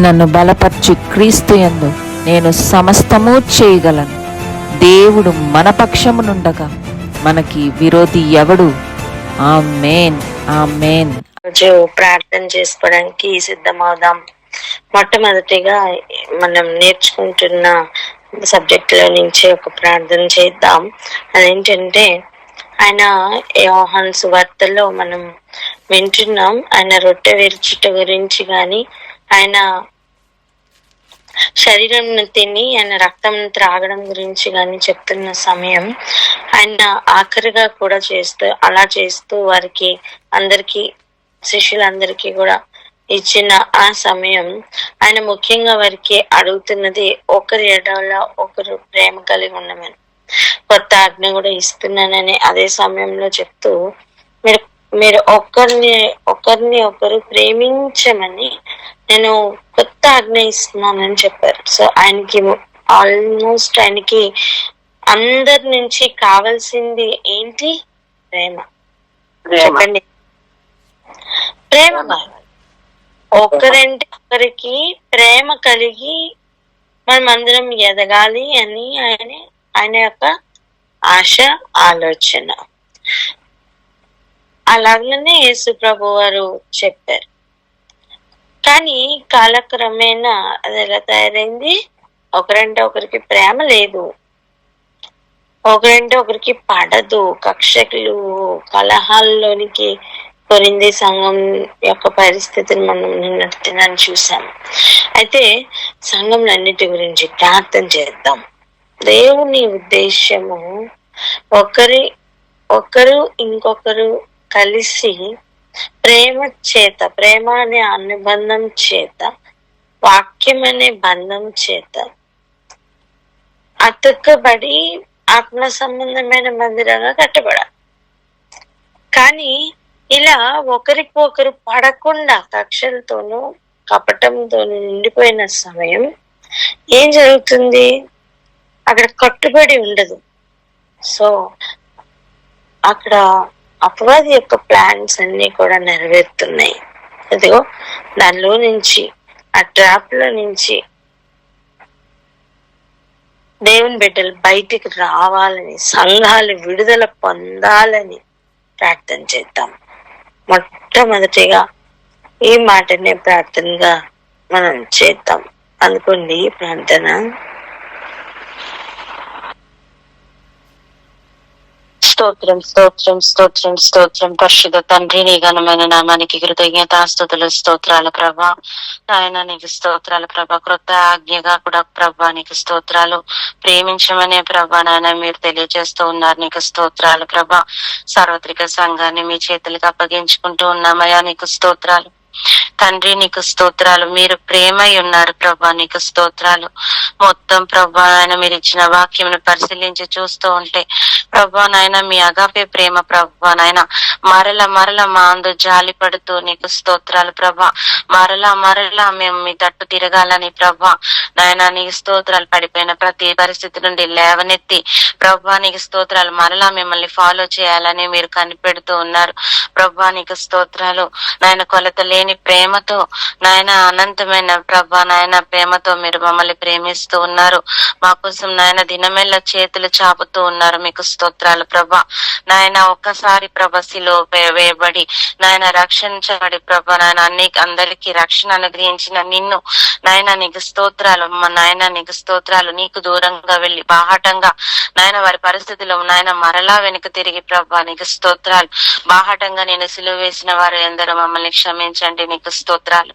నన్ను బలపర్చు క్రీస్తు యందు నేను సమస్తము చేయగలను. దేవుడు మన పక్షమునుండగా మనకి విరోధి ఎవడు? ఆమేన్, ఆమేన్. రోజు ప్రార్థన చేసుకోవడానికి సిద్ధమవుదాం. మొట్టమొదటిగా మనం నేర్చుకుంటున్న సబ్జెక్టులో నుంచి ఒక ప్రార్థన చేద్దాం. అదేంటంటే, ఆయన యోహాను సువార్తలో మనం వింటున్నాం, ఆయన రొట్టె విరుచుట గురించి కానీ, ఆయన శరీరం తిని ఆయన రక్తం త్రాగడం గురించి కానీ చెప్తున్న సమయం, ఆయన ఆఖరిగా కూడా అలా చేస్తూ వారికి అందరికీ, శిష్యులందరికీ కూడా ఇచ్చిన ఆ సమయం, ఆయన ముఖ్యంగా వారికి అడుగుతున్నది ఒకరి ఎడల ఒకరు ప్రేమ కలిగి ఉండమని, కొత్త ఆజ్ఞ కూడా ఇస్తున్నానని అదే సమయంలో చెప్తూ, మీరు ఒకరిని ఒకరు ప్రేమించమని నేను కొత్త ఆజ్ఞ ఇస్తున్నానని చెప్పారు. సో ఆయనకి అందరి నుంచి కావాల్సింది ఏంటి? ప్రేమ. చెప్పండి, ప్రేమ. ఒకరంటే ఒకరికి ప్రేమ కలిగి మనం అందరం ఎదగాలి అని ఆయన యొక్క ఆశ, ఆలోచన. అలాగనే యేసు ప్రభు వారు చెప్పారు. కానీ కాలక్రమేణా అది ఎలా తయారైంది? ఒకరంటే ఒకరికి ప్రేమ లేదు, ఒకరంటే ఒకరికి పడదు, కక్షలు, కలహాల్లోనికి కొరింథీ సంఘం యొక్క పరిస్థితిని మనం నిన్నటిని చూసాం. అయితే సంఘంలన్నిటి గురించి ప్రార్థన చేద్దాం. దేవుని ఉద్దేశము ఒకరు ఇంకొకరు కలిసి ప్రేమ చేత, ప్రేమ అనే అనుబంధం చేత, వాక్యం అనే బంధం చేత అతుక్కబడి ఆత్మ సంబంధమైన మందిరంగా కట్టబడాలి. కానీ ఇలా ఒకరికి ఒకరు పడకుండా కక్షలతోనూ కపటంతోనూ నిండిపోయిన సమయం ఏం జరుగుతుంది? అక్కడ కట్టుబడి ఉండదు. సో అక్కడ అపవాది యొక్క ప్లాన్స్ అన్ని కూడా నెరవేరుతున్నాయి. అదిగో దానిలో నుంచి, ఆ ట్రాప్ లో నుంచి దేవుని బిడ్డలు బయటికి రావాలని, సంఘాలు విడుదల పొందాలని ప్రార్థన చేద్దాం. మొట్టమొదటిగా ఈ మాటనే ప్రార్థనగా మనం చేద్దాం. అనుకోండి ప్రార్థన. స్తోత్రం, స్తోత్రం, స్తోత్రం, స్తోత్రం. పరిశుద్ధ తండ్రి, నీ ఘనమైన నామానికి కృతజ్ఞతాస్తుతులు, స్తోత్రాల ప్రభా. నాయన నీకు స్తోత్రాల ప్రభా. క్రొత్త ఆజ్ఞగా కూడా ప్రభా నీకు స్తోత్రాలు. ప్రేమించమనే ప్రభా నాయన మీరు తెలియజేస్తూ ఉన్నారు. నీకు స్తోత్రాలు ప్రభా. సార్వత్రిక సంఘాన్ని మీ చేతులకు అప్పగించుకుంటూ ఉన్నామయ్యా, నీకు స్తోత్రాలు తండ్రి. నీకు స్తోత్రాలు. మీరు ప్రేమై ఉన్నారు ప్రభా, నీకు స్తోత్రాలు. మొత్తం ప్రభా నాయన మీరు ఇచ్చిన వాక్యం పరిశీలించి చూస్తూ ఉంటే ప్రభా నాయన మీ అగాపే ప్రేమ ప్రభా నాయన మరల మా అందు జాలి పడుతూ నీకు స్తోత్రాలు ప్రభా. మరలా మేము మీ తట్టు తిరగాలని ప్రభా నాయన నీకు స్తోత్రాలు. పడిపోయిన ప్రతి పరిస్థితి నుండి లేవనెత్తి ప్రభా నీకు స్తోత్రాలు. మరలా మిమ్మల్ని ఫాలో చేయాలని మీరు కనిపెడుతూ ఉన్నారు ప్రభా, నీకు స్తోత్రాలు. నాయన కొలత లేని ప్రేమతో నాయన, అనంతమైన ప్రభా నాయన ప్రేమతో మీరు మమ్మల్ని ప్రేమిస్తూ ఉన్నారు. మా కోసం నాయన దినమెల్ల చేతులు చాపుతూ ఉన్నారు. మీకు స్తోత్రాలు ప్రభా. నాయన ఒక్కసారి ప్రభసిలో వేయబడి నాయన రక్షించబడి ప్రభా నాయన అందరికీ రక్షణ అనుగ్రహించిన నిన్ను నాయన నీకు స్తోత్రాలు. నాయన నీకు స్తోత్రాలు. నీకు దూరంగా వెళ్లి బాహాటంగా నాయన వారి పరిస్థితిలో నాయన మరలా వెనుక తిరిగి ప్రభా నీకు స్తోత్రాలు. బాహాటంగా నేను సిలువ వేసిన వారు ఎందరో మమ్మల్ని క్షమించండి, నీకు స్తోత్రాలు.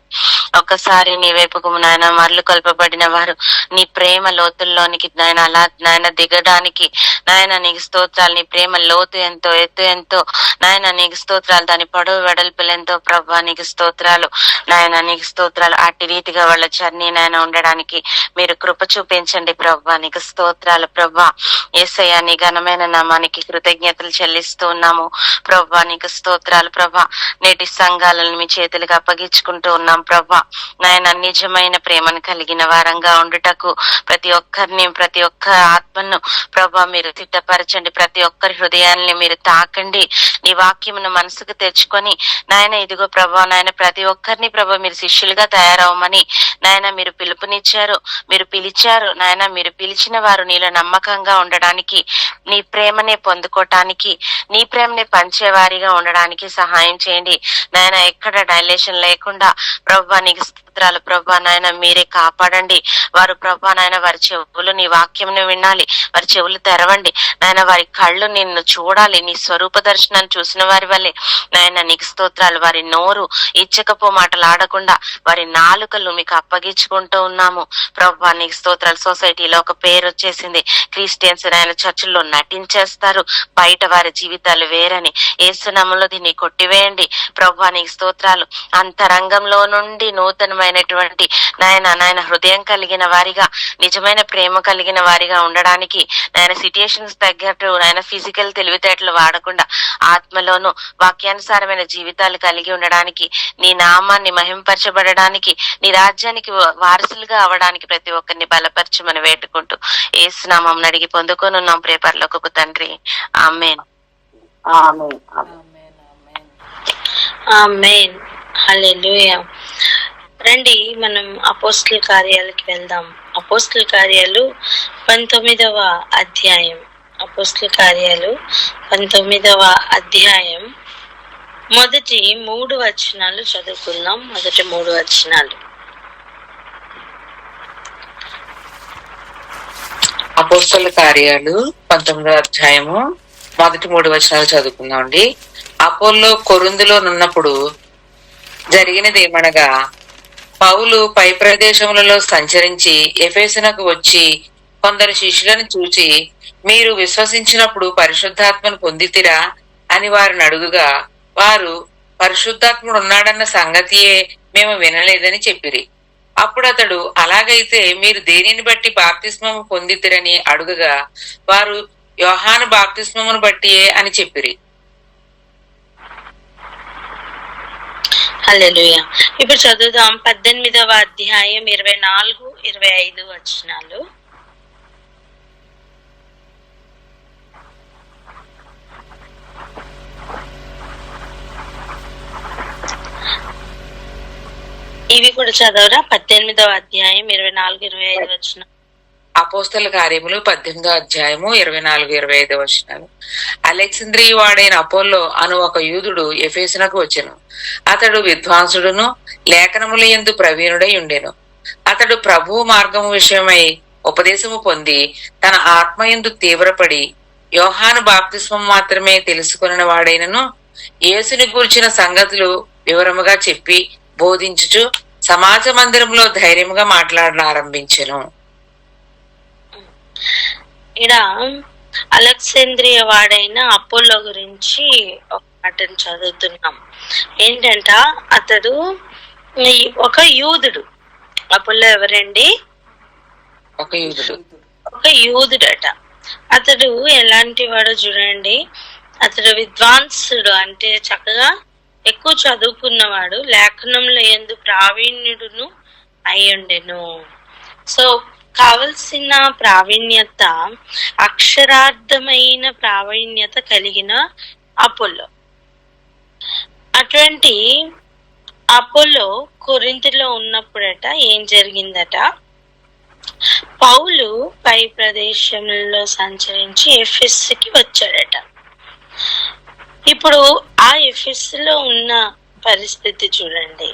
ఒక్కసారి నీ వైపుకు నాయన మరలు కొల్పబడిన వారు నీ ప్రేమ లోతుల్లోనికి నాయన అలా నాయన దిగడానికి నాయన నీకు స్తోత్రాలు. నీ ప్రేమ లోతు ఎంతో, ఎత్తు ఎంతో నాయన నీకు స్తోత్రాలు. దాని పొడవు వెడల్పులు ఎంతో ప్రభా నీకు స్తోత్రాలు. నాయన నీకు స్తోత్రాలు. అట్టి రీతిగా వాళ్ళ జర్నీ నాయన ఉండడానికి మీరు కృప చూపించండి ప్రభా, నీకు స్తోత్రాలు ప్రభా. యేసయ్య నీ ఘనమైన నామానికి కృతజ్ఞతలు చెల్లిస్తూ ఉన్నాము ప్రభా, నీకు స్తోత్రాలు ప్రభా. నేటి సంఘాలను మీ చేతులకు అప్పగించుకుంటూ ఉన్నాం ప్రభా. నాయన నిజమైన ప్రేమను కలిగిన వారంగా ఉండుటకు ప్రతి ఒక్కరిని, ప్రతి ఒక్క ఆత్మను ప్రభా మీరు సిద్ధపరచండి. ప్రతి ఒక్కరి హృదయాన్ని మీరు తాకండి. నీ వాక్యమును మనసుకు తెచ్చుకొని నాయన ఇదిగో ప్రభా నాయన ప్రతి ఒక్కరిని ప్రభా మీరు శిష్యులుగా తయారవమని నాయన మీరు పిలుపునిచ్చారు, మీరు పిలిచారు నాయన. మీరు పిలిచిన వారు నీలో నమ్మకంగా ఉండడానికి, నీ ప్రేమనే పొందుకోవటానికి, నీ ప్రేమనే పంచేవారిగా ఉండడానికి సహాయం చేయండి నాయన. ఎక్కడ డైలేషన్ లేకుండా ప్రభా నీకు స్తోత్రాలు ప్రభా నాయన. మీరే కాపాడండి. వారు ప్రభా నాయన వారి చెవులు నీ వాక్యంను వినాలి, వారి చెవులు తెరవండి నాయన. వారి కళ్ళు నిన్ను చూడాలి, నీ స్వరూప దర్శనాన్ని చూసిన వారి వల్లే నాయన నీకు స్తోత్రాలు. వారి నోరు ఇచ్చకపో మాటలు ఆడకుండా వారి నాలుకలు మీకు అప్పగించుకుంటూ ఉన్నాము ప్రభా నీకు స్తోత్రాలు. సొసైటీలో ఒక పేరు వచ్చేసింది, క్రిస్టియన్స్ నాయన చర్చిల్లో నటించేస్తారు, బయట వారి జీవితాలు వేరని. యేసునామములో దీన్ని కొట్టివేయండి ప్రభా నీకు స్తోత్రాలు. అంతరంగంలో నుండి నూతనమైనటువంటి నాయన హృదయం కలిగిన వారిగా, నిజమైన ప్రేమ కలిగిన వారిగా ఉండడానికి నాయన సిట్యుయేషన్స్ తగ్గట్టు నాయన ఫిజికల్ తెలివితేటలు వాడకుండా ఆత్మలోను వాక్యానుసారమైన జీవితాలు కలిగి ఉండడానికి, నీ నామాన్ని మహింపరచబడడానికి, నీ రాజ్యానికి వారసులుగా అవడానికి ప్రతి ఒక్కరిని బలపరచమని వేడుకుంటూ యేసు నామమున అడిగి పొందుకొనున్నాం ప్రియ పరలోకపు తండ్రి. ఆమేన్. ఆమేన్. హల్లెలూయా. రండి మనం అపోస్తలుల కార్యాలకు వెళ్దాం. అపోస్తలుల కార్యాలు 19వ అధ్యాయం. అపోస్తలుల కార్యాలు 19వ అధ్యాయం మొదటి 3 వచనాలు చదువుకుందాం. మొదటి 3 వచనాలు. అపోస్తలుల కార్యాలు 19వ అధ్యాయము మొదటి 3 వచనాలు చదువుకుందాం అండి. అపోల్లో కొరింథులో నున్నప్పుడు జరిగినది ఏమనగా, పౌలు పై ప్రదేశములలో సంచరించి ఎఫెసునకు వచ్చి కొందరు శిష్యులను చూచి, మీరు విశ్వసించినప్పుడు పరిశుద్ధాత్మను పొందితిరా అని వారిని అడుగుగా, వారు పరిశుద్ధాత్ముడు ఉన్నాడన్న సంగతియే మేము వినలేదని చెప్పిరి. అప్పుడు అతడు, అలాగైతే మీరు దేనిని బట్టి బాప్తిస్మము పొందితిరని అడుగగా, వారు యోహాను బాప్తిస్మమును బట్టియే అని చెప్పిరి. హల్లెలూయా. ఇప్పుడు చదువుదాం 18వ అధ్యాయం 24, 25 వచనాలు. ఇవి కూడా చదవరా? 18వ అధ్యాయం 24, 25 వచనాలు. అపోస్తలుల కార్యములు 18వ అధ్యాయము 24, 25 వచనాలు. అలెగ్జాంద్రియ వాడైన అపోల్లో అను ఒక యూదుడు ఎఫెసునకు వచ్చెను. అతడు విద్వాంసుడును లేఖనముల యందు ప్రవీణుడై ఉండెను. అతడు ప్రభువు మార్గము విషయమై ఉపదేశము పొంది తన ఆత్మయందు తీవ్రపడి యోహాను బాప్తిస్మం మాత్రమే తెలుసుకున్న వాడైనను యేసుని గూర్చిన సంగతులు వివరముగా చెప్పి బోధించుచు సమాజ మందిరంలో ధైర్యముగా మాట్లాడనారంభించెను. ఇక్కడ అలెగ్జాంద్రియ వాడైన అపోల్లో గురించి ఒక మాటను చదువుతున్నాం. ఏంటంట, అతడు ఒక యూదుడు. అపోల్లో ఎవరండి? ఒక యూదుడట. అతడు ఎలాంటి వాడో చూడండి. అతడు విద్వాంసుడు, అంటే చక్కగా ఎక్కువ చదువుకున్నవాడు, లేఖనంలో యందు ప్రావీణ్యుడును అయ్యుండెను. సో కావలసిన ప్రావీణ్యత, అక్షరార్థమైన ప్రావీణ్యత కలిగిన అపోల్లో. అటువంటి అపోల్లో కొరింథీలో ఉన్నప్పుడట ఏం జరిగిందట, పౌలు పై ప్రదేశంలో సంచరించి ఎఫెసుకి వచ్చాడట. ఇప్పుడు ఆ ఎఫెసులో ఉన్న పరిస్థితి చూడండి.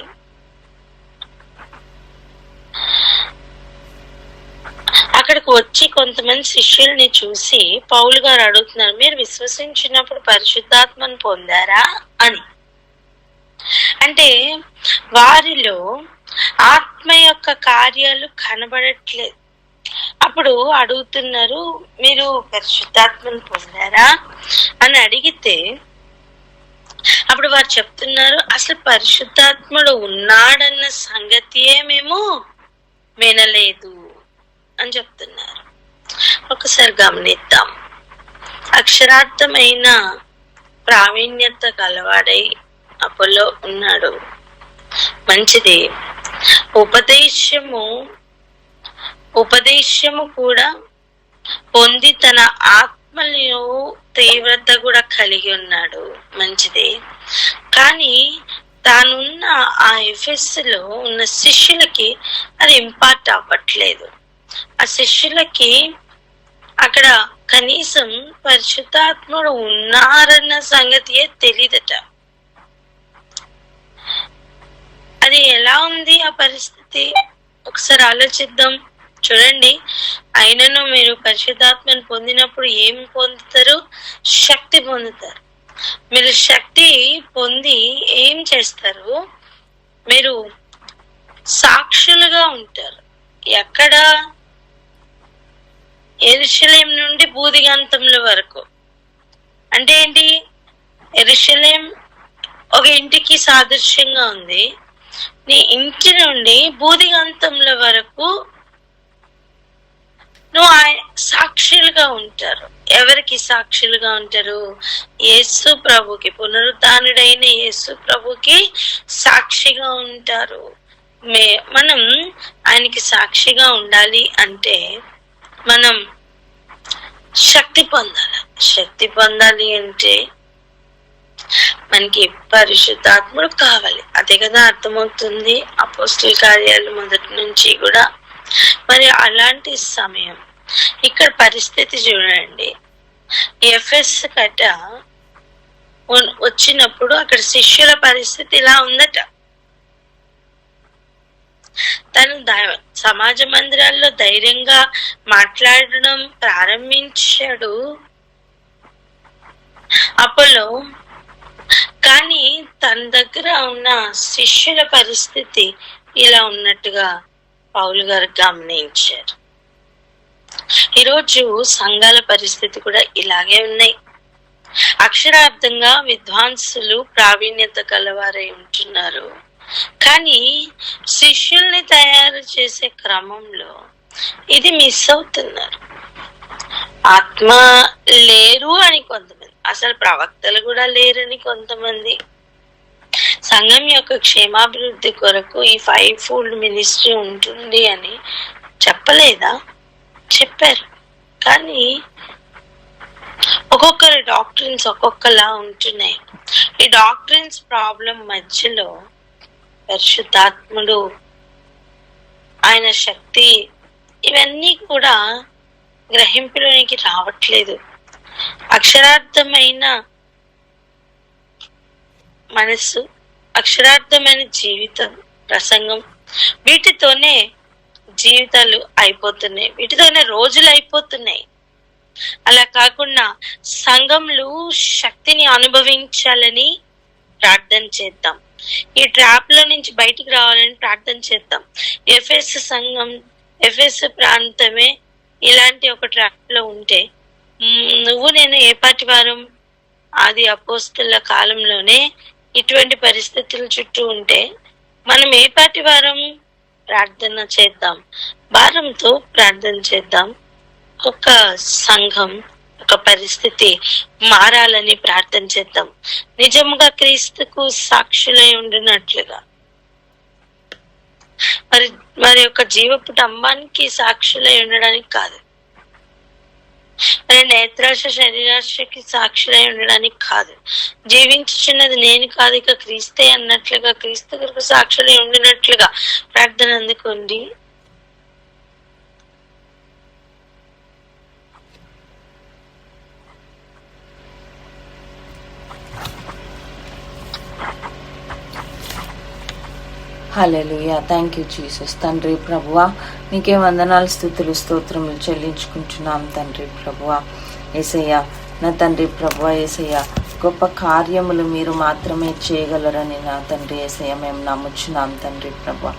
అక్కడికి వచ్చి కొంతమంది శిష్యుల్ని చూసి పౌలు గారు అడుగుతున్నారు, మీరు విశ్వసించినప్పుడు పరిశుద్ధాత్మను పొందారా అని. అంటే వారిలో ఆత్మ యొక్క కార్యాలు కనబడట్లేదు. అప్పుడు అడుగుతున్నారు, మీరు పరిశుద్ధాత్మను పొందారా అని అడిగితే అప్పుడు వారు చెప్తున్నారు, అసలు పరిశుద్ధాత్ముడు ఉన్నాడన్న సంగతియే మేము వినలేదు అని చెప్తున్నారు. ఒకసారి గమనిద్దాం. అక్షరార్థమైన ప్రావీణ్యత గలవాడై అపోల్లో ఉన్నాడు, మంచిది. ఉపదేశము కూడా పొంది తన ఆత్మలో తీవ్రత కూడా కలిగి ఉన్నాడు, మంచిదే. కానీ తానున్న ఆ ఎఫెస్సులో ఉన్న శిష్యులకి అది ఇంపార్ట్ అవ్వట్లేదు. ఆ శిష్యులకి అక్కడ కనీసం పరిశుద్ధాత్ముడు ఉన్నారన్న సంగతియే తెలీదట. అది ఎలా ఉంది ఆ పరిస్థితి ఒకసారి ఆలోచిద్దాం. చూడండి, అయినను మీరు పరిశుద్ధాత్మను పొందినప్పుడు ఏం పొందుతారు? శక్తి పొందుతారు. మీరు శక్తి పొంది ఏం చేస్తారు? మీరు సాక్షులుగా ఉంటారు. ఎక్కడ? యెరూషలేం నుండి బూదిగంతముల వరకు. అంటే ఏంటి? యెరూషలేం ఒక ఇంటికి సాదృశ్యంగా ఉంది. నీ ఇంటి నుండి బూదిగంతముల వరకు నువ్వు సాక్షులుగా ఉంటారు. ఎవరికి సాక్షులుగా ఉంటారు? యేసు ప్రభుకి, పునరుద్ధానుడైన యేసు ప్రభుకి సాక్షిగా ఉంటారు. మనం ఆయనకి సాక్షిగా ఉండాలి అంటే మనం శక్తి పొందాలి. శక్తి పొందాలి అంటే మనకి పరిశుద్ధాత్ముడు కావాలి. అదే కదా అర్థమవుతుంది అపోస్తల కార్యాలు మొదటి నుంచి కూడా. మరి అలాంటి సమయం ఇక్కడ పరిస్థితి చూడండి. ఎఫెస్ కట వచ్చినప్పుడు అక్కడ శిష్యుల పరిస్థితి ఇలా ఉందట. తను సమాజ మందిరాల్లో ధైర్యంగా మాట్లాడడం ప్రారంభించాడు అపోలో. కానీ తన దగ్గర ఉన్న శిష్యుల పరిస్థితి ఇలా ఉన్నట్టుగా పౌలు గారు గమనించారు. ఈరోజు సంఘాల పరిస్థితి కూడా ఇలాగే ఉన్నాయి. అక్షరార్థంగా విద్వాంసులు ప్రావీణ్యత గలవారై ఉంటున్నారు, కానీ శిష్యుల్ని తయారు చేసే క్రమంలో ఇది మిస్ అవుతున్నారు. ఆత్మ లేరు అని కొంతమంది, అసలు ప్రవక్తలు కూడా లేరని కొంతమంది. సంఘం యొక్క క్షేమాభివృద్ధి కొరకు ఈ 5 fold మినిస్ట్రీ ఉంటుంది అని చెప్పలేదా? చెప్పారు. కానీ ఒక్కొక్కరి డాక్ట్రిన్స్ ఒక్కొక్కలా ఉంటున్నాయి. ఈ డాక్ట్రిన్స్ ప్రాబ్లం మధ్యలో పరిశుద్ధాత్ముడు, ఆయన శక్తి, ఇవన్నీ కూడా గ్రహింపులోనికి రావట్లేదు. అక్షరార్థమైన మనస్సు, అక్షరార్థమైన జీవితం, ప్రసంగం, వీటితోనే జీవితాలు అయిపోతున్నాయి, వీటితోనే రోజులు అయిపోతున్నాయి. అలా కాకుండా సంఘంలో శక్తిని అనుభవించాలని ప్రార్థన చేద్దాం. ఈ ట్రాప్ లో నుంచి బయటికి రావాలని ప్రార్థన చేద్దాం. ఎఫెస్ సంఘం, ఎఫెస్ ప్రాంతమే ఇలాంటి ఒక ట్రాప్ లో ఉంటే నువ్వు నేను ఏ పాటి వారం? ఆది అపోస్తలుల కాలంలోనే ఇటువంటి పరిస్థితుల చుట్టూ ఉంటే మనం ఏ పాటి వారం? ప్రార్థన చేద్దాం, భారంతో ప్రార్థన చేద్దాం. ఒక సంఘం, ఒక పరిస్థితి మారాలని ప్రార్థన చేద్దాం. నిజంగా క్రీస్తుకు సాక్షులై ఉండినట్లుగా, మరి ఒక జీవపు డంబానికి సాక్షులై ఉండడానికి కాదు, మరి నేత్రాశ శరీరాశకి సాక్షులై ఉండడానికి కాదు, జీవించుచున్నది నేను కాదు ఇక క్రీస్తే అన్నట్లుగా, క్రీస్తు కొరకు సాక్షులై ఉండినట్లుగా ప్రార్థన అందుకోండి. హల్లెలూయా. Thank you Jesus. తండ్రి ప్రభువా, నీకే వందనాలు, స్తుతులు, స్తోత్రములు చెల్లించుకుంటున్నాం తండ్రి ప్రభువా. యేసయ్యా, నా తండ్రి ప్రభువా, యేసయ్యా, గొప్ప కార్యములు మీరు మాత్రమే చేయగలరని నా తండ్రి యేసయ్య మేము నమ్ముచున్నాం తండ్రి ప్రభువా.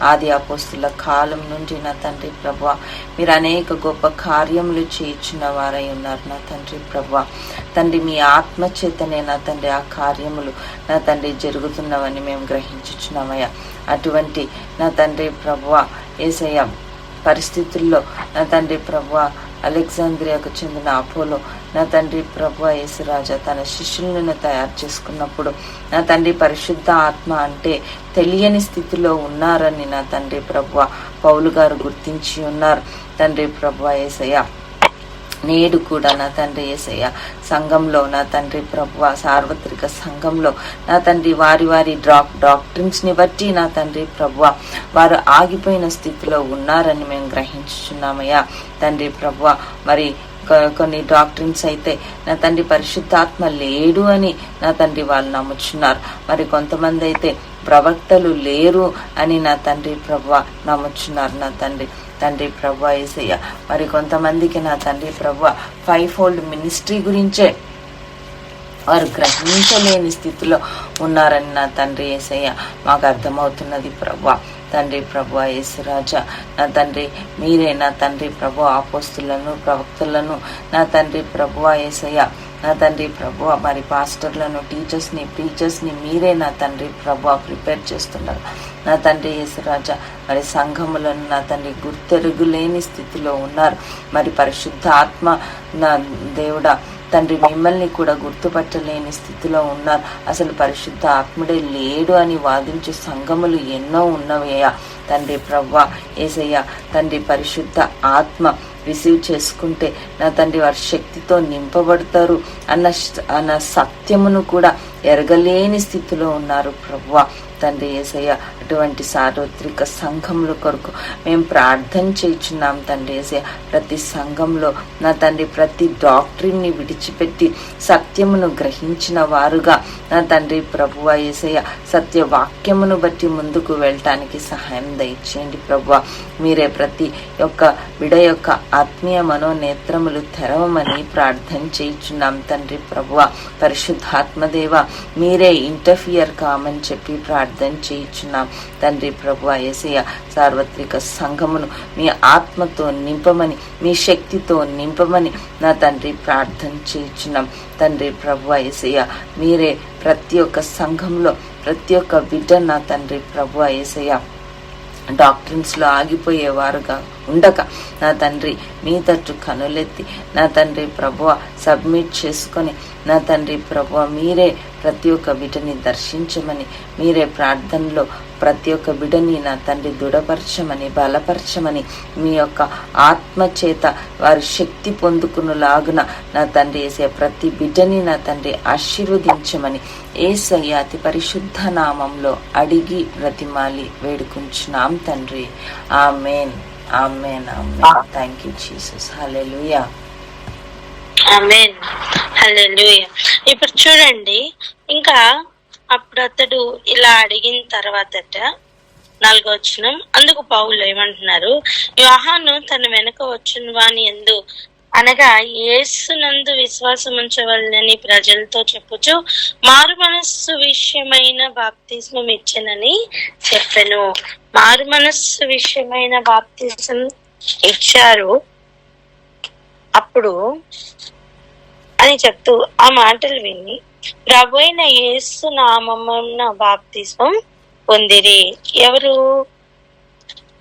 ఆది అపోస్తుల కాలం నుండి నా తండ్రి ప్రభువా, మీరు అనేక గొప్ప కార్యములు చేయించిన వారై ఉన్నారు నా తండ్రి ప్రభువా. తండ్రి మీ ఆత్మ చేతనే నా తండ్రి ఆ కార్యములు నా తండ్రి జరుగుతున్నవని మేము గ్రహించుచున్నామయ్యా. అటువంటి నా తండ్రి ప్రభువా యేసయ్య పరిస్థితుల్లో నా తండ్రి ప్రభువా అలెగ్జాంద్రియాకు చెందిన అపోలో నా తండ్రి ప్రభువా యేసురాజా తన శిష్యులను తయారు చేసుకున్నప్పుడు నా తండ్రి పరిశుద్ధ ఆత్మ అంటే తెలియని స్థితిలో ఉన్నారని నా తండ్రి ప్రభువా పౌలు గారు గుర్తించి ఉన్నారు. తండ్రి ప్రభువా యేసయ్య, నేడు కూడా నా తండ్రి యేసయ్య సంఘంలో నా తండ్రి ప్రభువా సార్వత్రిక సంఘంలో నా తండ్రి వారి వారి డాక్ట్రిన్స్ ని బట్టి నా తండ్రి ప్రభువా వారు ఆగిపోయిన స్థితిలో ఉన్నారని మేము గ్రహించుచున్నామయ్యా. తండ్రి ప్రభువా మరి కొన్ని డాక్టరీన్స్ అయితే నా తండ్రి పరిశుద్ధాత్మ లేడు అని నా తండ్రి వాళ్ళు నమ్ముచున్నారు. మరి కొంతమంది అయితే ప్రవక్తలు లేరు అని నా తండ్రి ప్రభువా నమ్ముచున్నారు. నా తండ్రి ప్రభువా యేసయ్య మరి కొంతమందికి నా తండ్రి ప్రభువా 5-fold మినిస్ట్రీ గురించే వారు గ్రహించలేని స్థితిలో ఉన్నారని నా తండ్రి యేసయ్య మాకు అర్థమవుతున్నది ప్రభువా. తండ్రి ప్రభువా యేసురాజా నా తండ్రి మీరే నా తండ్రి ప్రభువా అపోస్తులను ప్రవక్తలను నా తండ్రి ప్రభువా యేసయ్య నా తండ్రి ప్రభువా మరి పాస్టర్లను ప్రీచర్స్ని మీరే నా తండ్రి ప్రభువా ప్రిపేర్ చేస్తున్నారు. నా తండ్రి యేసురాజా మరి సంఘములను నా తండ్రి గుర్తెరుగులేని స్థితిలో ఉన్నారు. మరి పరిశుద్ధ ఆత్మ నా దేవుడా తండ్రి మిమ్మల్ని కూడా గుర్తుపట్టలేని స్థితిలో ఉన్నారు. అసలు పరిశుద్ధ ఆత్ముడే లేడు అని వాదించే సంఘములు ఎన్నో ఉన్నవయ్యా. తండ్రి ప్రభువా యేసయ్య తండ్రి పరిశుద్ధ ఆత్మ రిసీవ్ చేసుకుంటే నా తండ్రి వారి శక్తితో నింపబడతారు అన్న సత్యమును కూడా ఎరగలేని స్థితిలో ఉన్నారు ప్రభువా. తండ్రి యేసయ్య అటువంటి సార్వత్రిక సంఘముల కొరకు మేము ప్రార్థన చేయుచున్నాం. తండ్రి యేసయ్య ప్రతి సంఘంలో నా తండ్రి ప్రతి డాక్టరీని విడిచిపెట్టి సత్యమును గ్రహించిన వారుగా నా తండ్రి ప్రభువా యేసయ్య సత్య వాక్యమును బట్టి ముందుకు వెళ్ళటానికి సహాయం దయచేయండి ప్రభువా. మీరే ప్రతి యొక్క బిడ యొక్క ఆత్మీయ మనోనేత్రములు తెరవమని ప్రార్థన చేయుచున్నాం. తండ్రి ప్రభువా పరిశుద్ధాత్మదేవ మీరే ఇంటర్ఫియర్ కామని చెప్పి ప్రార్థన చేయుచున్నాం. తండ్రి ప్రభువా యేసయ్య సార్వత్రిక సంఘమును మీ ఆత్మతో నింపమని మీ శక్తితో నింపమని నా తండ్రి ప్రార్థన చేయుచున్నాం. తండ్రి ప్రభువా యేసయ్య మీరే ప్రతి ఒక్క సంఘంలో ప్రతి ఒక్క బిడ్డ నా తండ్రి ప్రభువా యేసయ్య డాక్టరీన్స్ లో ఆగిపోయేవారుగా ఉండక నా తండ్రి మీ తట్టు కనులెత్తి నా తండ్రి ప్రభువా సబ్మిట్ చేసుకొని నా తండ్రి ప్రభువా మీరే ప్రతి ఒక్క బిడ్డని దర్శించమని మీరే ప్రార్థనలో ప్రతి ఒక్క బిడ్డని నా తండ్రి దృఢపరచమని బలపరచమని మీ యొక్క ఆత్మ చేత వారి శక్తి పొందుకునేలాగున నా తండ్రి యేసయ్య ప్రతి బిడ్డని నా తండ్రి ఆశీర్వదించమని యేసయ్య అతి పరిశుద్ధ నామంలో అడిగి బ్రతిమాలి వేడుకుంటున్నాం తండ్రి. ఆమేన్ ఆమేన్ ఆమేన్. Thank you Jesus. హల్లెలూయా ఆమేన్ హల్లెలూయా. ఇప్పుడు చూడండి, ఇంకా అప్పుడు అతడు ఇలా అడిగిన తర్వాత 4వ వచనం, అందుకు పౌలు ఏమంటున్నారు, యోహాను తన వెనక వచ్చిన వాని యందు అనగా యేసునందు విశ్వాసం ఉంచవలనని ప్రజలతో చెప్పుచు మారు మనస్సు విషయమైన బాప్తిస్మం ఇచ్చెనని చెప్పెను. మారు మనస్సు విషయమైన బాప్తిస్మం ఇచ్చారు అప్పుడు అని చెప్తూ ఆ మాటలు విని ప్రభువైన యేసు నామమున బాప్తిస్మం పొందిరి. ఎవరు?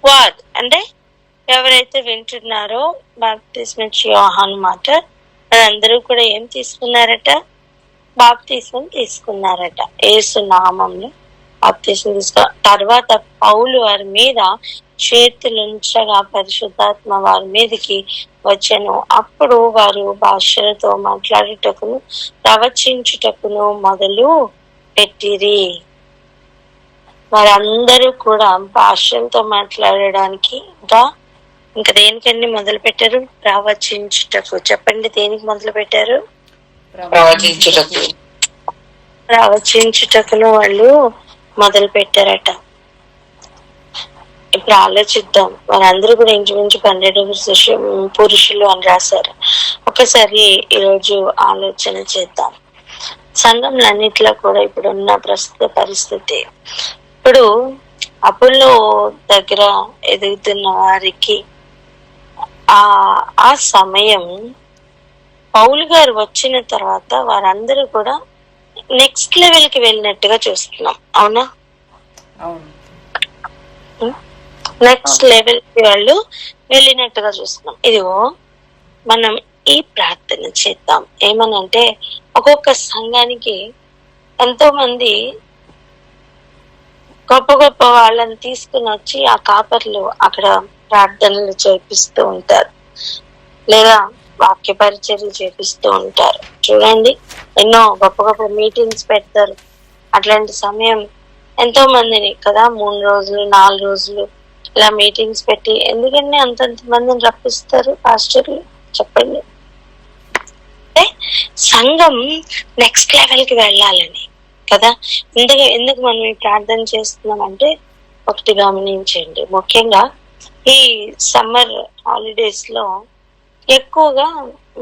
వారు అంటే ఎవరైతే వింటున్నారో బాప్తిస్మం ఇచ్చి యోహాను మాట అందరూ కూడా ఏం తీసుకున్నారట? బాప్తిస్మం తీసుకున్నారట. యేసు నామంలో బాప్తిస్మం తీసుకున్నారు. తర్వాత పౌలు వారి మీద చేతులుంచగా పరిశుద్ధాత్మ వారి మీదకి వచ్చెను. అప్పుడు వారు భాషలతో మాట్లాడుటకును ప్రవచించుటకును మొదలు పెట్టిరి. వారందరూ కూడా భాషలతో మాట్లాడడానికి ఇంకా దేనికన్నీ మొదలు పెట్టారు? ప్రవచించుటకు. చెప్పండి, దేనికి మొదలు పెట్టారు? ప్రవచించుటకును వాళ్ళు మొదలు పెట్టారట. ఇప్పుడు ఆలోచిద్దాం. వారందరూ కూడా ఇంచుమించు 12 పురుషులు అని రాశారు. ఒకసారి ఈరోజు ఆలోచన చేద్దాం. సంఘంలన్నిట్లో కూడా ఇప్పుడున్న ప్రస్తుత పరిస్థితి, ఇప్పుడు అపోలో దగ్గర ఎదుగుతున్న వారికి ఆ సమయం పౌలు గారు వచ్చిన తర్వాత వారందరూ కూడా నెక్స్ట్ లెవెల్ కి వెళ్ళినట్టుగా చూస్తున్నాం. అవునా? నెక్స్ట్ లెవెల్ కి వాళ్ళు వెళ్ళినట్టుగా చూస్తున్నాం. ఇదిగో మనం ఈ ప్రార్థన చేద్దాం. ఏమనంటే ఒక్కొక్క సంఘానికి ఎంతో మంది గొప్ప గొప్ప వాళ్ళని తీసుకుని వచ్చి ఆ కాపర్లు అక్కడ ప్రార్థనలు చేపిస్తూ ఉంటారు, లేదా వాక్య పరిచర్యలు చేపిస్తూ ఉంటారు. చూడండి, ఎన్నో గొప్ప గొప్ప మీటింగ్స్ పెడతారు. అట్లాంటి సమయం ఎంతో మందిని కదా 3 రోజులు 4 రోజులు ఇలా మీటింగ్స్ పెట్టి ఎందుకంటే అంతంత మందిని రప్పిస్తారు పాస్టర్లు? చెప్పండి. అంటే సంఘం నెక్స్ట్ లెవెల్ కి వెళ్ళాలని కదా. ఎందుకు మనం ఈ ప్రార్థన చేస్తున్నాం అంటే, ఒకటి గమనించండి, ముఖ్యంగా ఈ సమ్మర్ హాలిడేస్ లో ఎక్కువగా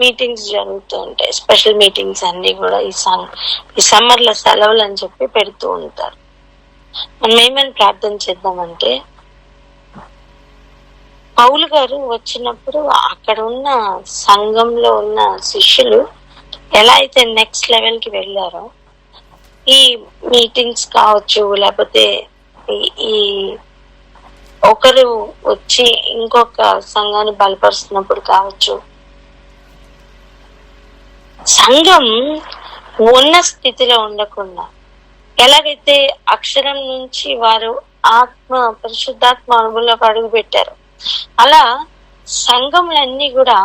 మీటింగ్స్ జరుగుతూ ఉంటాయి. స్పెషల్ మీటింగ్స్ అన్ని కూడా ఈ సమ్మర్ లో సెలవులు అని చెప్పి పెడుతూ ఉంటారు. మనం ఏమని ప్రార్థన చేద్దామంటే, పౌలు గారు వచ్చినప్పుడు అక్కడ ఉన్న సంఘంలో ఉన్న శిష్యులు ఎలా అయితే నెక్స్ట్ లెవెల్ కి వెళ్ళారో, ఈ మీటింగ్స్ కావచ్చు, లేకపోతే ఈ ఒకరు వచ్చి ఇంకొక సంఘాన్ని బలపరుస్తున్నప్పుడు కావచ్చు, సంఘం ఉన్న స్థితిలో ఉండకుండా ఎలాగైతే అక్షరం నుంచి వారు పరిశుద్ధాత్మ అనుభవంలోకి అడుగు పెట్టారు, అలా సంఘములన్నీ కూడా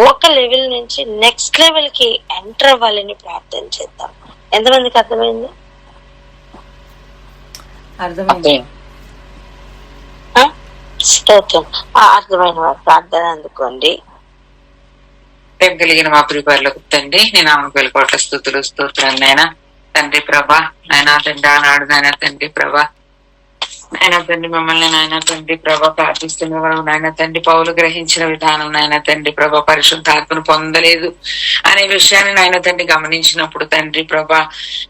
ఒక లెవెల్ నుంచి నెక్స్ట్ లెవెల్ కి ఎంటర్ అవ్వాలని ప్రార్థన చేద్దాం. ఎంతమందికి అర్థమైంది? అర్థమైంది. స్తోత్రం. అర్థమైన వారు ప్రార్థన అందుకోండి. ప్రేమ కలిగిన మా ప్రియులకు తండ్రి, నేను ఆమెకు వెళ్ళిపోట్ల స్తోత్రాలు నాయన తండ్రి ప్రభా. నాయన తండ్రి ఆనాడు నాయన తండ్రి ప్రభా, నాయన తండ్రి మిమ్మల్ని నాయన తండ్రి ప్రభా ప్రార్థిస్తున్న వరకు నాయన తండ్రి పౌలు గ్రహించిన విధానం నాయన తండ్రి ప్రభా పరిశుద్ధాత్మను పొందలేదు అనే విషయాన్ని నాయన తండ్రి గమనించినప్పుడు తండ్రి ప్రభా,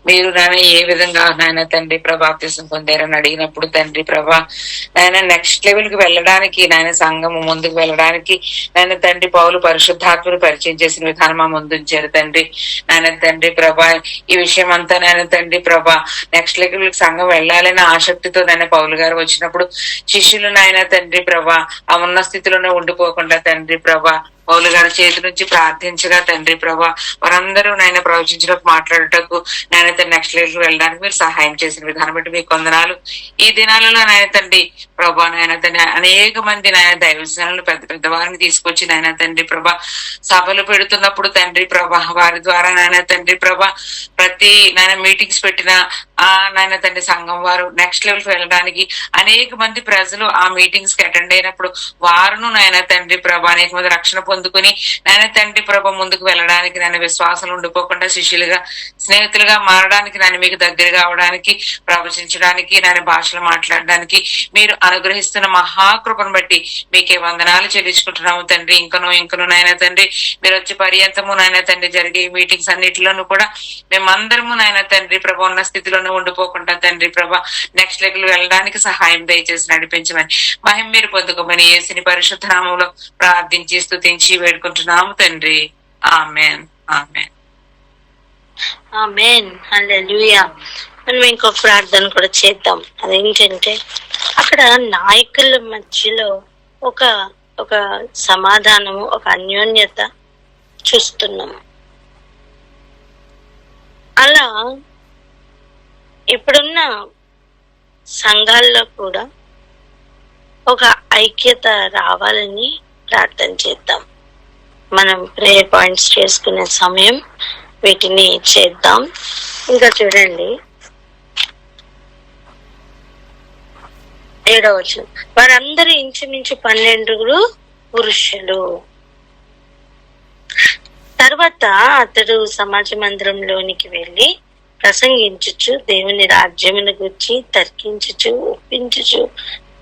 మీరు నాయన ఏ విధంగా నాయన తండ్రి బాప్తిసం పొందారని అడిగినప్పుడు తండ్రి ప్రభా, నాయన నెక్స్ట్ లెవెల్ కి వెళ్ళడానికి నాయన సంఘము ముందుకు వెళ్ళడానికి నాయన తండ్రి పౌలు పరిశుద్ధాత్మను పరిచయం చేసిన విధానం మా ముందుంచారు తండ్రి. నాయన తండ్రి ప్రభా, ఈ విషయం అంతా నాయన తండ్రి ప్రభా నెక్స్ట్ లెవెల్ కి సంఘం వెళ్ళాలనే ఆసక్తితో నాయన పౌలు గారు వచ్చినప్పుడు శిష్యులు నాయన తండ్రి ప్రభా ఆ ఉన్న స్థితిలోనే ఉండిపోకుండా తండ్రి ప్రభా పౌలు గారి చేతి నుంచి ప్రార్థించగా తండ్రి ప్రభా వారందరూ నాయన ప్రవచించడానికి మాట్లాడటకు నాయన తండ్రి నెక్స్ట్ లెవెల్ కి వెళ్ళడానికి మీరు సహాయం చేసిన విధానం బట్టి మీకు వందనాలు. ఈ దినాలలో నాయన తండ్రి ప్రభా నాయన తండ్రి అనేక మంది నాయన దైవజనులు పెద్ద పెద్ద వారిని తీసుకొచ్చి నాయన తండ్రి ప్రభా సభలు పెడుతున్నప్పుడు తండ్రి ప్రభా వారి ద్వారా నాయన తండ్రి ప్రభా ప్రతి నాయన మీటింగ్స్ పెట్టిన నాయన తండ్రి సంఘం వారు నెక్స్ట్ లెవెల్ కి వెళ్ళడానికి అనేక మంది ప్రజలు ఆ మీటింగ్స్ కి అటెండ్ అయినప్పుడు వారును నాయన తండ్రి ప్రభా అనేక మంది రక్షణ పొందుకుని నాయన తండ్రి ప్రభ ముందుకు వెళ్ళడానికి నాయన విశ్వాసాలు ఉండిపోకుండా శిష్యులుగా స్నేహితులుగా మారడానికి నాయన మీకు దగ్గరగా అవడానికి ప్రవచించడానికి నాయన భాషలు మాట్లాడడానికి మీరు అనుగ్రహిస్తున్న మహాకృపను బట్టి మీకే వందనాలు చెల్లించుకుంటున్నాము తండ్రి. ఇంకనూ నాయన తండ్రి మీరు వచ్చి పర్యంతము నాయన తండ్రి జరిగే మీటింగ్స్ అన్నిటిలోనూ కూడా మేమందరము నాయన తండ్రి ప్రభ ఉన్న స్థితిలోనే ఉండిపోకుండా తండ్రి ప్రభ నెక్స్ట్ లెవెల్ వెళ్ళడానికి సహాయం దయచేసి నడిపించమని మహిమ మీరు పొందుకోమని యేసుని పరిశుద్ధ నామములో ప్రార్థించి స్తుతించి వేడుకుంటున్నాము తండ్రి. ఆమేన్ ఆమేన్ ఆమేన్. హల్లెలూయా. మనం ఇంకో ప్రార్థన కూడా చేద్దాం. అదేంటంటే అక్కడ నాయకుల మధ్యలో ఒక సమాధానము, ఒక అన్యోన్యత చూస్తున్నాము. అలా ఇప్పుడున్న సంఘాల్లో కూడా ఒక ఐక్యత రావాలని ప్రార్థన చేద్దాం. మనం ప్రేయర్ పాయింట్స్ చేసుకునే సమయం వీటిని చేద్దాం. ఇంకా చూడండి 7వ వచనం, వారందరూ ఇంచుమించు 12 పురుషులు. తర్వాత అతడు సమాజ మందిరంలోనికి వెళ్ళి ప్రసంగించుచు దేవుని రాజ్యమును గురించి తర్కించుచు ఒప్పించుచు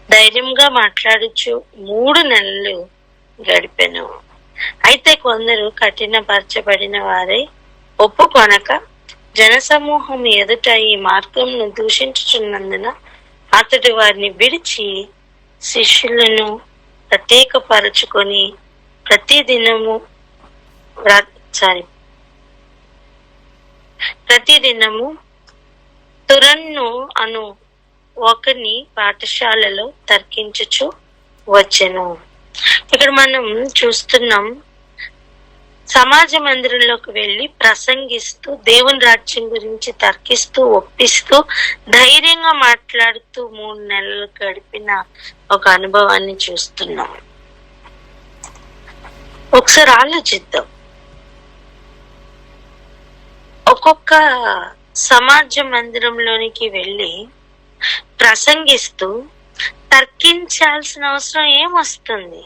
ధైర్యంగా మాట్లాడుచు 3 నెలలు గడిపెను. అయితే కొందరు కఠినపరచబడిన వారై ఒప్పుకొనక జనసమూహం ఎదుట ఈ మార్గంను దూషించుచున్నందున అతడు వారిని విడిచి శిష్యులను ప్రత్యేకపరచుకొని ప్రతిదినము తురన్ను అను ఒకని పాఠశాలలో తర్కించుచు వచ్చెను. ఇక్కడ మనం చూస్తున్నాం సమాజ మందిరంలోకి వెళ్ళి ప్రసంగిస్తూ దేవుని రాజ్యం గురించి తర్కిస్తూ ఒప్పిస్తూ ధైర్యంగా మాట్లాడుతూ 3 నెలలు గడిపిన ఒక అనుభవాన్ని చూస్తున్నాం. ఒకసారి ఆలోచిద్దాం. ఒక్కొక్క సమాజ మందిరంలోనికి వెళ్ళి ప్రసంగిస్తూ తర్కించాల్సిన అవసరం ఏమొస్తుంది?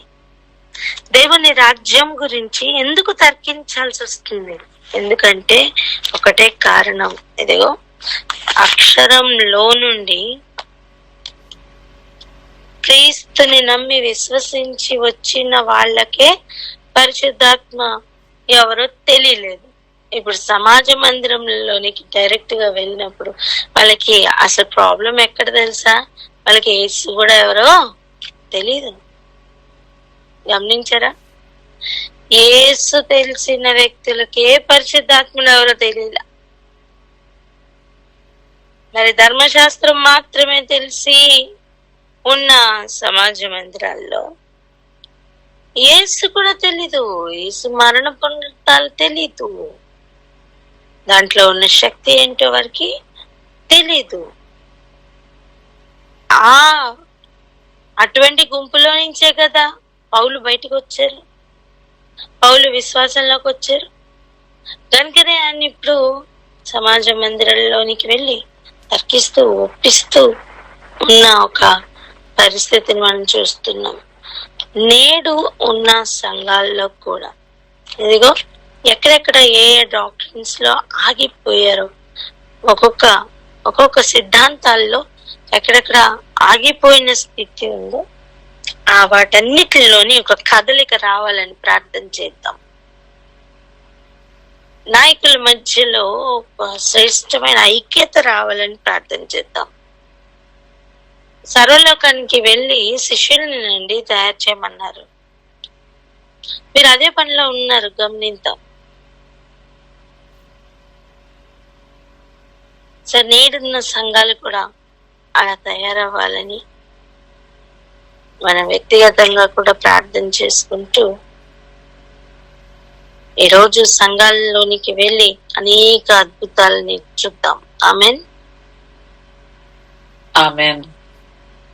దేవుని రాజ్యం గురించి ఎందుకు తర్కించాల్సి వస్తుంది? ఎందుకంటే ఒకటే కారణం, ఇదిగో అక్షరంలో నుండి క్రీస్తుని నమ్మి విశ్వసించి వచ్చిన వాళ్ళకే పరిశుద్ధాత్మ ఎవరో తెలియలేదు. ఇప్పుడు సమాజ మందిరంలోనికి డైరెక్ట్ గా వెళ్ళినప్పుడు వాళ్ళకి అసలు ప్రాబ్లం ఎక్కడ తెలుసా? వాళ్ళకి యేసు కూడా ఎవరో తెలీదు. గమనించారా? యేసు తెలిసిన వ్యక్తులకే పరిశుద్ధాత్మలు ఎవరో తెలియదు. మరి ధర్మశాస్త్రం మాత్రమే తెలిసి ఉన్న సమాజ మందిరాల్లో యేసు కూడా తెలీదు. యేసు మరణ పునరుత్థానాలు తెలీదు. దాంట్లో ఉన్న శక్తి ఏంటో వారికి తెలీదు. అటువంటి గుంపులో నుంచే కదా పౌలు బయటకు వచ్చారు, పౌలు విశ్వాసంలోకి వచ్చారు. కనుకనే ఆయన ఇప్పుడు సమాజ మందిరంలోనికి వెళ్ళి తర్కిస్తూ ఒప్పిస్తూ ఉన్న ఒక పరిస్థితిని మనం చూస్తున్నాం. నేడు ఉన్న సంఘాల్లో కూడా ఇదిగో ఎక్కడెక్కడ ఏ డాక్టరీన్స్ లో ఆగిపోయారో, ఒక్కొక్క సిద్ధాంతాల్లో ఎక్కడెక్కడ ఆగిపోయిన స్థితి ఉందో ఆ వాటన్నిటిలోని ఒక కదలిక రావాలని ప్రార్థన చేద్దాం. నాయకుల మధ్యలో ఒక శ్రేష్టమైన ఐక్యత రావాలని ప్రార్థన చేద్దాం. సర్వలోకానికి వెళ్ళి శిష్యులని తయారు చేయమన్నారు. మీరు అదే పనిలో ఉన్నారు, గమనిద్దాం. సరే, నేడున్న సంఘాలు కూడా అలా తయారవ్వాలని మనం వ్యక్తిగతంగా కూడా ప్రార్థన చేసుకుంటూ ఈరోజు సంఘాల్లోనికి వెళ్ళి అనేక అద్భుతాలని చూద్దాం. ఆమెన్. ఆమెన్.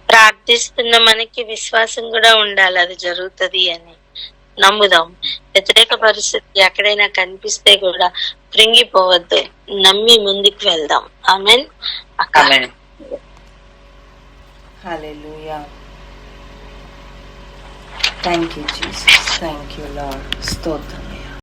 ప్రార్థిస్తున్న మనకి విశ్వాసం కూడా ఉండాలి, అది జరుగుతుంది అని నమ్ముదాం. వ్యతిరేక పరిస్థితి ఎక్కడైనా కనిపిస్తే కూడా కృంగిపోవద్దు, నమ్మి ముందుకు వెళ్దాం. Amen. Amen. Hallelujah. Thank you Jesus. Thank you lord. స్తోత్రం.